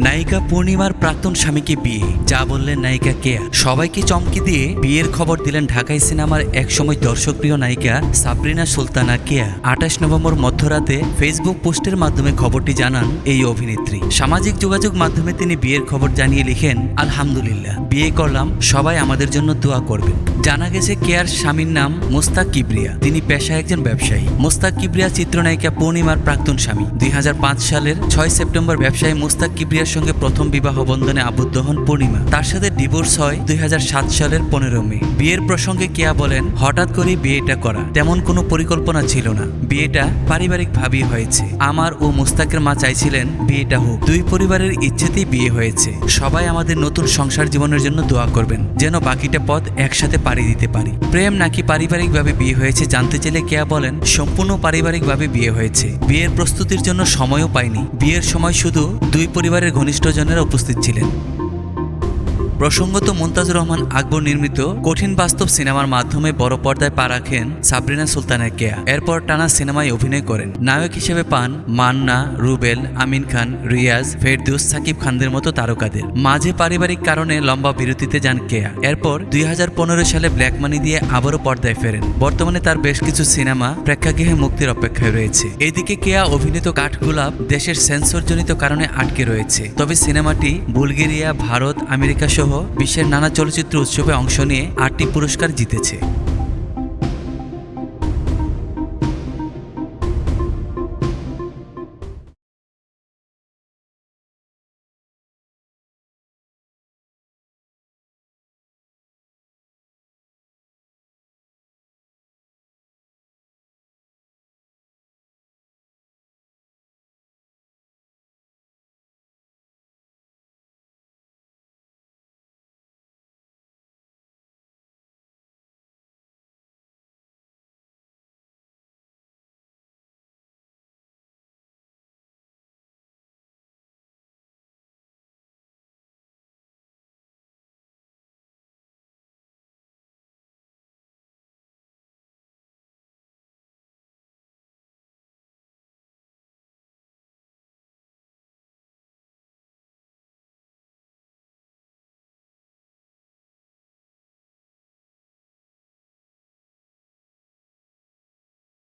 নায়িকা পূর্ণিমার প্রাক্তন স্বামীকে বিয়ে, যা বললেন নায়িকা কেয়া। সবাইকে চমকে দিয়ে বিয়ের খবর দিলেন ঢাকাই সিনেমার একসময় দর্শকপ্রিয় নায়িকা সাবরিনা সুলতানা কেয়া। ২৮ নভেম্বর মধ্যরাতে ফেসবুক পোস্টের মাধ্যমে খবরটি জানান এই অভিনেত্রী। সামাজিক যোগাযোগ মাধ্যমে তিনি বিয়ের খবর জানিয়ে লিখেন, আলহামদুলিল্লাহ, বিয়ে করলাম, সবাই আমাদের জন্য দোয়া করবেন। জানা গেছে কেয়ার স্বামীর নাম মোস্তাক কিবরিয়া। তিনি পেশায় একজন ব্যবসায়ী। মোস্তাক কিবরিয়া চিত্রনায়িকা পূর্ণিমার প্রাক্তন স্বামী। ২০০৫ সালের ৬ সেপ্টেম্বর ব্যবসায়ী মোস্তাক কিবরিয়ার সঙ্গে প্রথম বিবাহ বন্ধনে আবদ্ধ হন পূর্ণিমা। তার সাথে ডিভোর্স হয় ২০০৭ সালের ১৫ মে। বিয়ের প্রসঙ্গে কেয়া বলেন, হঠাৎ করে বিয়েটা করা, তেমন কোনো পরিকল্পনা ছিল না। বিয়েটা পারিবারিকভাবেই হয়েছে। আমার ও মোস্তাকের মা চাইছিলেন বিয়েটা হোক। দুই পরিবারের ইচ্ছেতেই বিয়ে হয়েছে। সবাই আমাদের নতুন সংসার জীবনের জন্য দোয়া করবেন, যেন বাকিটা পথ একসাথে পাড়ি দিতে পারি। প্রেম নাকি পারিবারিকভাবে বিয়ে হয়েছে জানতে চাইলে কেয়া বলেন, সম্পূর্ণ পারিবারিকভাবে বিয়ে হয়েছে। বিয়ের প্রস্তুতির জন্য সময়ও পাইনি। বিয়ের সময় শুধু দুই পরিবারের ঘনিষ্ঠজনেরা উপস্থিত ছিলেন। প্রসঙ্গত মুমতাজুর রহমান আকবর নির্মিত কঠিন বাস্তব সিনেমার মাধ্যমে বড় পর্দায় পা রাখেন সাবরিনা সুলতানা কেয়া। এরপর টানা সিনেমায় অভিনয় করেন। নায়ক হিসেবে পান মান্না, রুবেল, আমিন খান, রিয়াজ, ফেরদৌস, সাকিব খানদের মতো তারকাদের। মাঝে পারিবারিক কারণে লম্বা বিরতিতে যান কেয়া। এরপর ২০১৫ সালে ব্ল্যাক মানি দিয়ে আবারও পর্দায় ফেরেন। বর্তমানে তার বেশ কিছু সিনেমা প্রেক্ষাগৃহে মুক্তির অপেক্ষায় রয়েছে। এদিকে কেয়া অভিনীত কাঠগোলাপ দেশের সেন্সরজনিত কারণে আটকে রয়েছে। তবে সিনেমাটি বুলগেরিয়া, ভারত, আমেরিকা সহ বিশ্বের নানা চলচ্চিত্র উৎসবে অংশ নিয়ে ৮টি পুরস্কার জিতেছে।